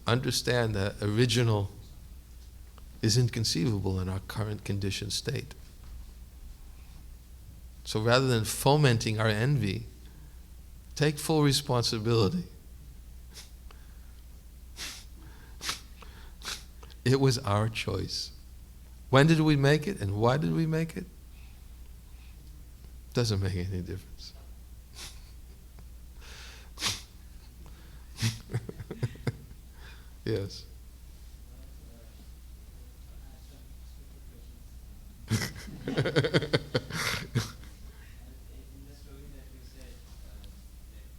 S1: understand that original is inconceivable in our current conditioned state. So rather than fomenting our envy, take full responsibility. It was our choice. When did we make it and why did we make it? Doesn't make any difference. Yes.
S3: In the story that you said, that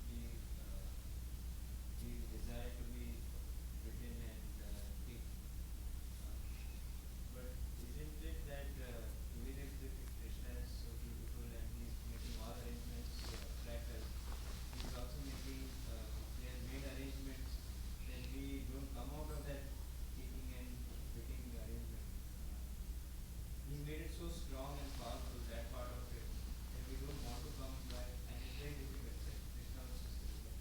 S3: we desire to be written and big, but isn't it that even if Krishna is so beautiful and he's making all arrangements to attract us, he's also making, he has made arrangements, then we don't come out of that taking and fitting arrangement. He made it so strong and powerful, that part of it, that we don't want to come by, and it's very difficult. Krishna was just difficult.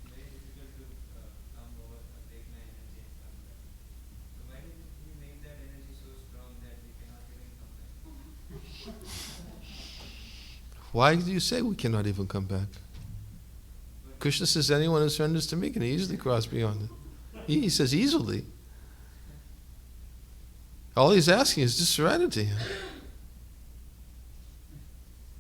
S3: It's very difficult to come over, take my energy and come back. So why did he make that energy so strong that we cannot even come back?
S1: Why do you say we cannot even come back? Krishna says, anyone who surrenders to me can easily cross beyond it. He says easily. All he's asking is just serenity.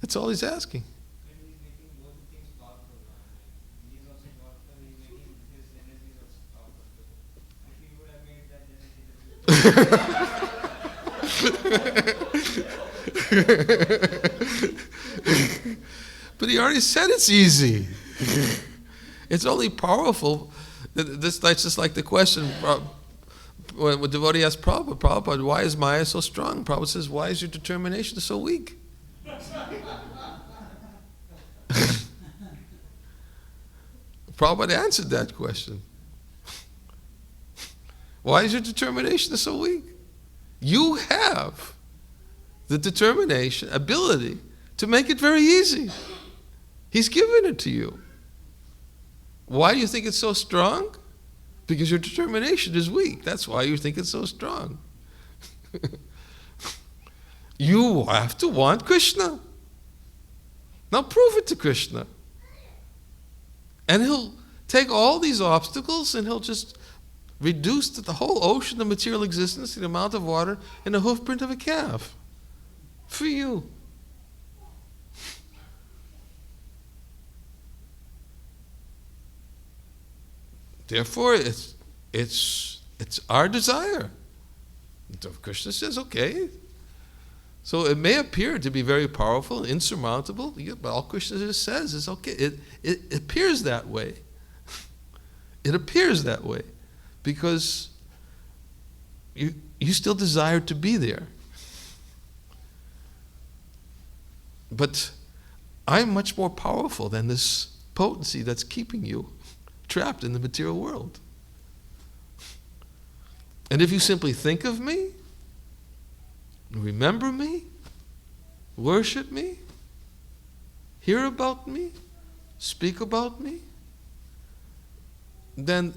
S1: That's all he's asking.
S3: And he's making both the things powerful now. Like, he's also powerful, he's making his energies also powerful. If he would have made that energy,
S1: But he already said it's easy. It's only powerful. That's just like the question when a devotee asks Prabhupada, why is Maya so strong? Prabhupada says, why is your determination so weak? Prabhupada answered that question. Why is your determination so weak? You have the determination, ability to make it very easy. He's given it to you. Why do you think it's so strong? Because your determination is weak. That's why you think it's so strong. You have to want Krishna. Now prove it to Krishna. And he'll take all these obstacles and he'll just reduce the whole ocean of material existence to the amount of water in the hoofprint of a calf. For you. Therefore, it's our desire. Krishna says, okay. So it may appear to be very powerful, insurmountable, but all Krishna just says is okay. It appears that way. It appears that way because you still desire to be there. But I'm much more powerful than this potency that's keeping you trapped in the material world. And if you simply think of me, remember me, worship me, hear about me, speak about me, then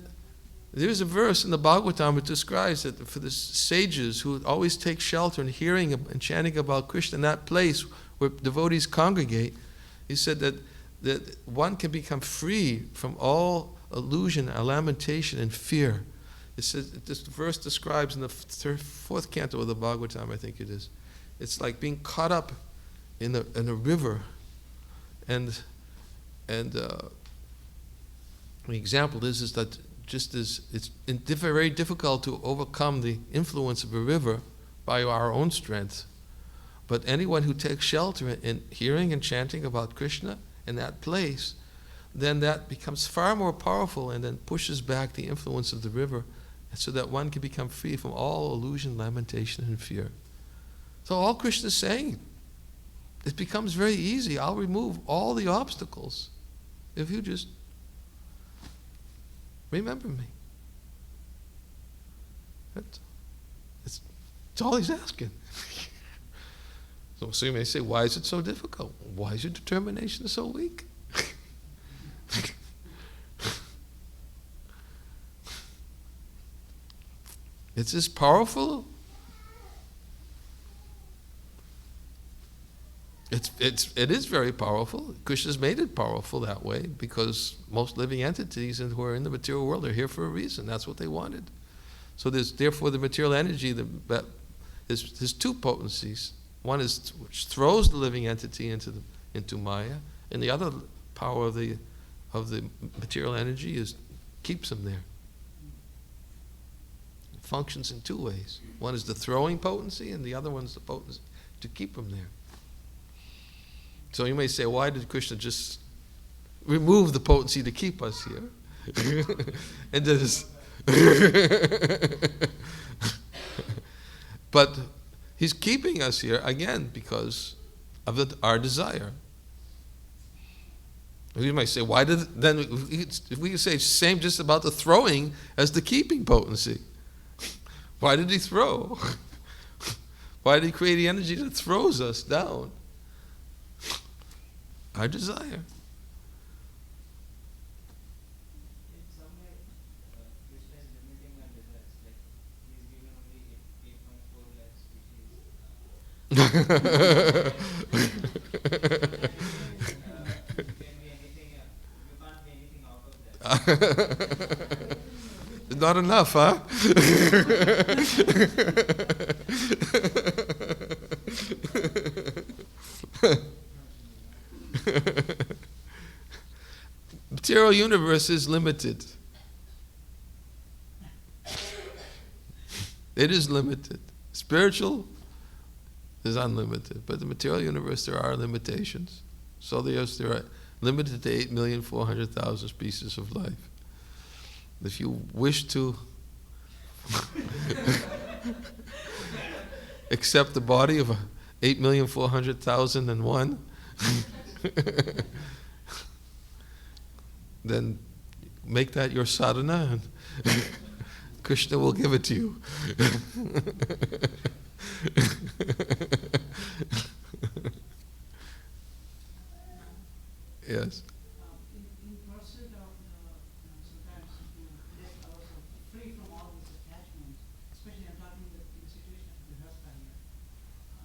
S1: there's a verse in the Bhagavatam that describes that for the sages who always take shelter in hearing and chanting about Krishna in that place where devotees congregate, he said that one can become free from all illusion, lamentation, and fear. It says, this verse describes in the fourth canto of the Bhagavatam, I think it is. It's like being caught up in a river, and the example is that just as it's very difficult to overcome the influence of a river by our own strength, but anyone who takes shelter in hearing and chanting about Krishna in that place, then that becomes far more powerful and then pushes back the influence of the river so that one can become free from all illusion, lamentation, and fear. So all Krishna is saying, it becomes very easy. I'll remove all the obstacles if you just remember me. It's all he's asking. So you may say, why is it so difficult? Why is your determination so weak? It's as powerful. It is very powerful. Krishna's made it powerful that way because most living entities who are in the material world are here for a reason. That's what they wanted. So therefore the material energy there's two potencies. One is which throws the living entity into Maya, and the other power of the material energy keeps them there. It functions in two ways. One is the throwing potency, and the other one is the potency to keep them there. So you may say, why did Krishna just remove the potency to keep us here? And just but he's keeping us here again because of our desire. You might say, why did then if we can say same just about the throwing as the keeping potency? Why did he throw? Why did he create the energy that throws us down? Our desire.
S3: in some way, Krishna is limiting our desires. Like, he's given only 8.4 lakh species. You can be anything, you can't be anything out of that.
S1: Not enough, huh? Material universe is limited. It is limited. Spiritual is unlimited, but the material universe, there are limitations. So there are limited to 8,400,000 species of life. If you wish to accept the body of 8,400,001, then make that your sadhana, and Krishna will give it to you. Yes.
S2: In pursuit of sometimes to let ourselves free from all these attachments, especially I'm talking in the situation of the Kasbah here.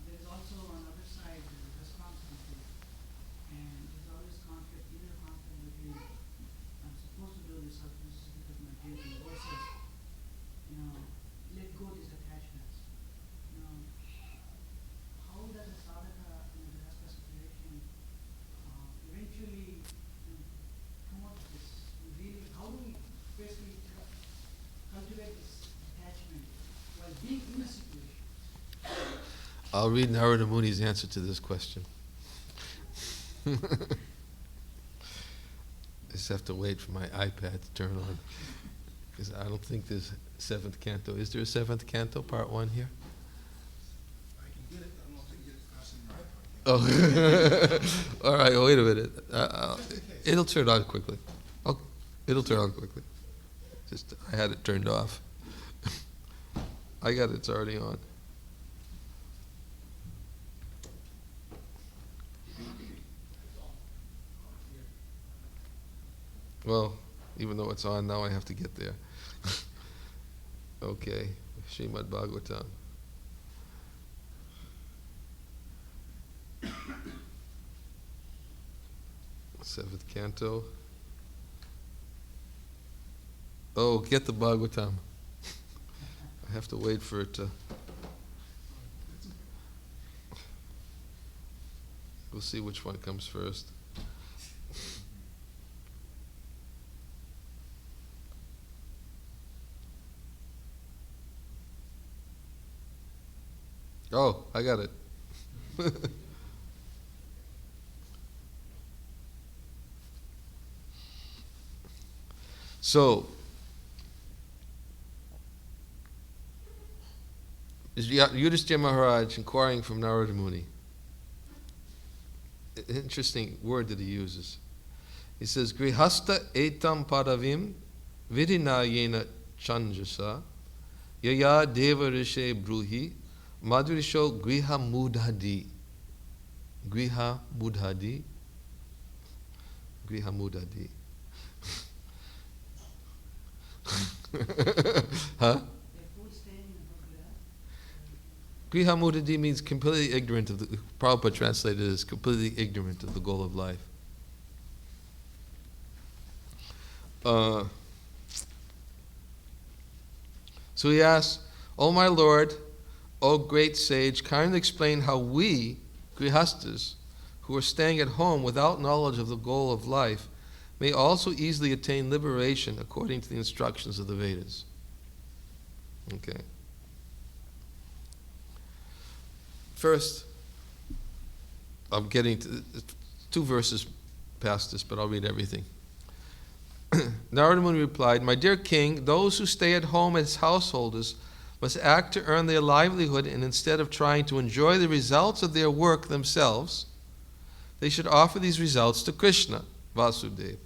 S2: There is also on the other side the responsibility, and there's always conflict, inner conflict between I'm supposed to do this because my duty versus let go these attachments. How does a sadhaka in the Kasbah situation eventually come out of this? How do we basically cultivate this attachment while being in a situation?
S1: I'll read Narada Muni's answer to this question. I just have to wait for my iPad to turn on, because I don't think there's 7th canto. Is there a 7th canto, part 1 here?
S4: I can get it. I don't know if I can get it faster than your iPod.
S1: Oh, all right. Wait a minute. It'll turn on quickly. Oh, it'll turn on quickly. Just I had it turned off. I got it. It's already on. Well, even though it's on now, I have to get there. Okay, Srimad Bhagavatam. Seventh canto. Oh, get the Bhagavatam. I have to wait for it to. We'll see which one comes first. Oh, I got it. So, Yudhishthira Maharaj inquiring from Narada Muni. Interesting word that he uses. He says, Grihasta etam padavim vidinayena chanjasa yaya deva rishe bruhi madhurisho griha mudhadi. Griha mudhadi. Griha mudhadi. Huh? Griha mudhadi means completely ignorant of the, Prabhupada translated as completely ignorant of the goal of life. So he asks, O my Lord, O great sage, kindly explain how we, grihastas, who are staying at home without knowledge of the goal of life, may also easily attain liberation according to the instructions of the Vedas. Okay. First, I'm getting to 2 verses past this, but I'll read everything. Narada Muni replied, My dear king, those who stay at home as householders must act to earn their livelihood, and instead of trying to enjoy the results of their work themselves, they should offer these results to Krishna, Vasudeva.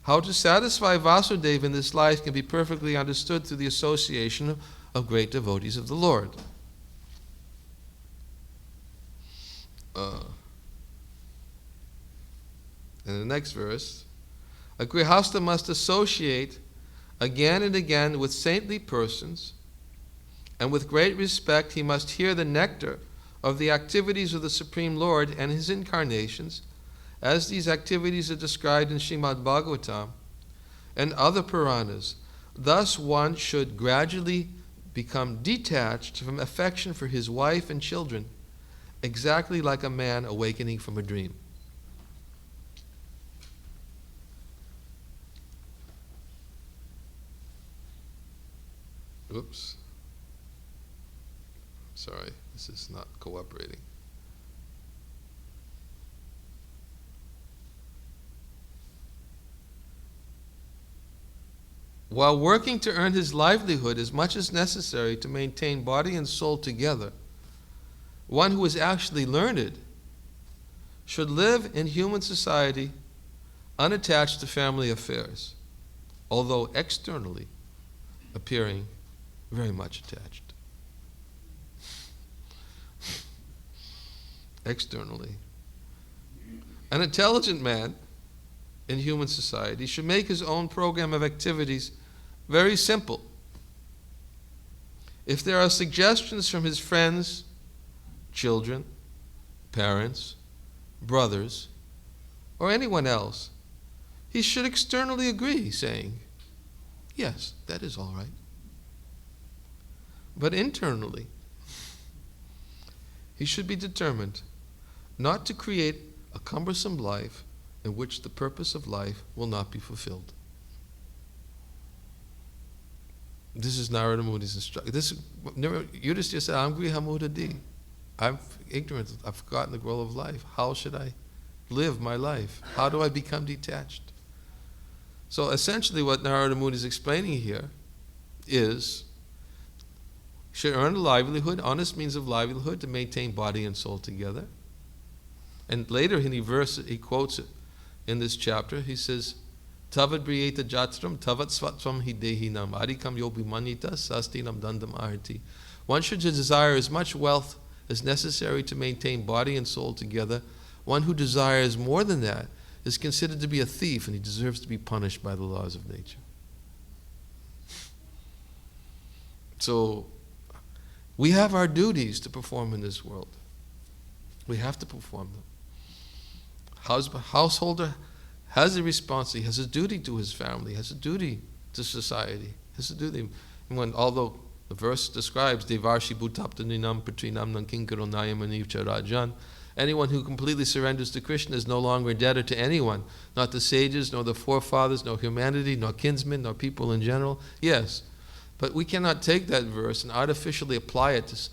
S1: How to satisfy Vasudeva in this life can be perfectly understood through the association of great devotees of the Lord. In the next verse, a grihasta must associate again and again with saintly persons, and with great respect he must hear the nectar of the activities of the Supreme Lord and his incarnations, as these activities are described in Srimad Bhagavatam and other Puranas, Thus one should gradually become detached from affection for his wife and children, exactly like a man awakening from a dream. Oops. Sorry, this is not cooperating. While working to earn his livelihood as much as necessary to maintain body and soul together, one who is actually learned should live in human society unattached to family affairs, although externally appearing very much attached. Externally. An intelligent man in human society should make his own program of activities very simple. If there are suggestions from his friends, children, parents, brothers, or anyone else, he should externally agree, saying, yes, that is all right. But internally, he should be determined not to create a cumbersome life in which the purpose of life will not be fulfilled. This is Narada Muni's instruction. Yudhishthira said, I'm Grihamudadi. I'm ignorant. I've forgotten the goal of life. How should I live my life? How do I become detached? So essentially what Narada Muni is explaining here is should earn a livelihood, honest means of livelihood to maintain body and soul together. And later in the verse, he quotes it in this chapter, he says, Tava briyeta jatram tavat svatvam hidehinam adikam yobimanita sastinam dandam arti. One should desire as much wealth as necessary to maintain body and soul together. One who desires more than that is considered to be a thief, and he deserves to be punished by the laws of nature. So, we have our duties to perform in this world. We have to perform them. Householder has a responsibility, has a duty to his family, has a duty to society, has a duty. And although the verse describes Devar Shibutaptaninam Patrinam Nankinkaronayam Anivcharajan, anyone who completely surrenders to Krishna is no longer a debtor to anyone, not the sages, nor the forefathers, nor humanity, nor kinsmen, nor people in general. Yes, but we cannot take that verse and artificially apply it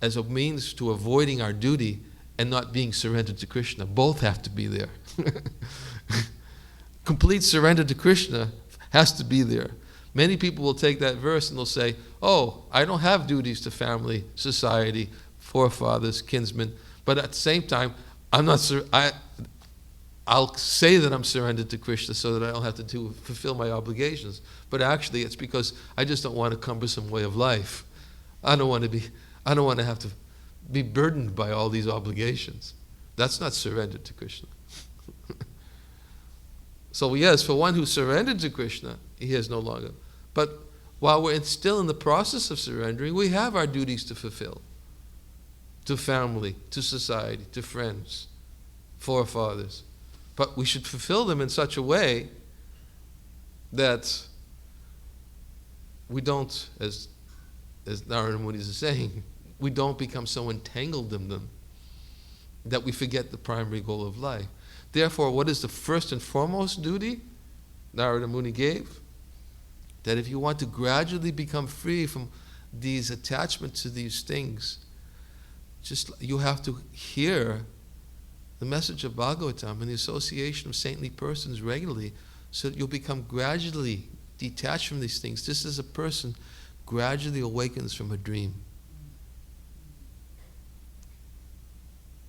S1: as a means to avoiding our duty and not being surrendered to Krishna. Both have to be there. Complete surrender to Krishna has to be there. Many people will take that verse and they'll say, oh, I don't have duties to family, society, forefathers, kinsmen, but at the same time, I'll say that I'm surrendered to Krishna so that I don't have to fulfill my obligations. But actually, it's because I just don't want a cumbersome way of life. I don't want to have to be burdened by all these obligations. That's not surrendered to Krishna. So yes, for one who surrendered to Krishna, he is no longer. But while we're still in the process of surrendering, we have our duties to fulfill. To family, to society, to friends, forefathers. But we should fulfill them in such a way that we don't, as Narada Muni is saying, we don't become so entangled in them that we forget the primary goal of life. Therefore, what is the first and foremost duty Narada Muni gave? That if you want to gradually become free from these attachments to these things, you have to hear the message of Bhagavatam and the association of saintly persons regularly so that you'll become gradually detached from these things, just as a person gradually awakens from a dream.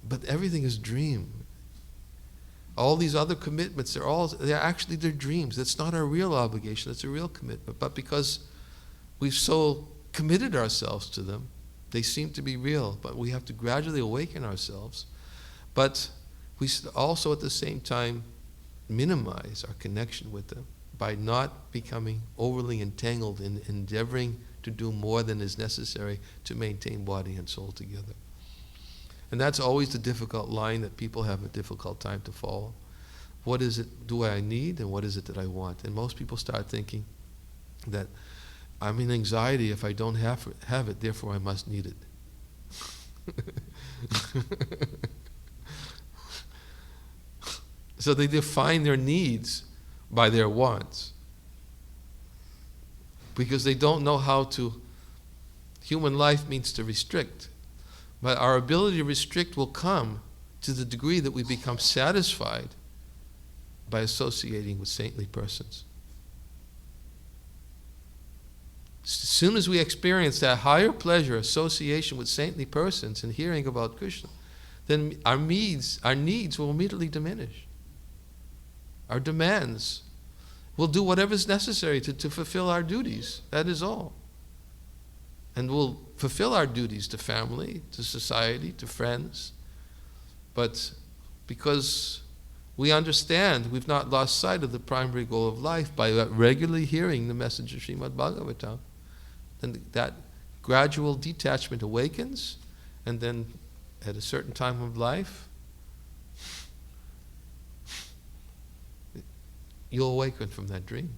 S1: But everything is dream. All these other commitments, they're actually their dreams. That's not our real obligation, that's a real commitment. But because we've so committed ourselves to them, they seem to be real. But we have to gradually awaken ourselves. But we should also at the same time minimize our connection with them by not becoming overly entangled in endeavoring to do more than is necessary to maintain body and soul together. And that's always the difficult line that people have a difficult time to follow. What is it do I need and what is it that I want? And most people start thinking, that I'm in anxiety if I don't have it, therefore I must need it. So they define their needs by their wants. Because they don't know how to. Human life means to restrict. But our ability to restrict will come to the degree that we become satisfied by associating with saintly persons. As soon as we experience that higher pleasure association with saintly persons and hearing about Krishna, then our needs will immediately diminish. Our demands. We'll do whatever is necessary to fulfill our duties. That is all. And we'll fulfill our duties to family, to society, to friends. But because we understand we've not lost sight of the primary goal of life by regularly hearing the message of Srimad Bhagavatam, then that gradual detachment awakens, and then at a certain time of life, you'll awaken from that dream.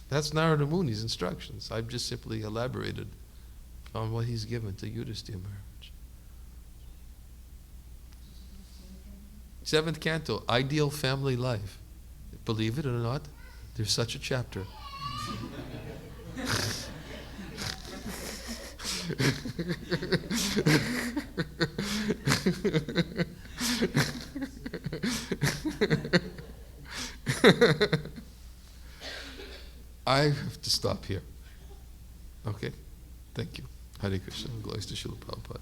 S1: That's Narada Muni's instructions. I've just simply elaborated on what he's given to Yudhisthira Maharaj. 7th canto, Ideal Family Life. Believe it or not, there's such a chapter. I have to stop here. Okay? Thank you. Hare Krishna. Glories to Srila Prabhupada.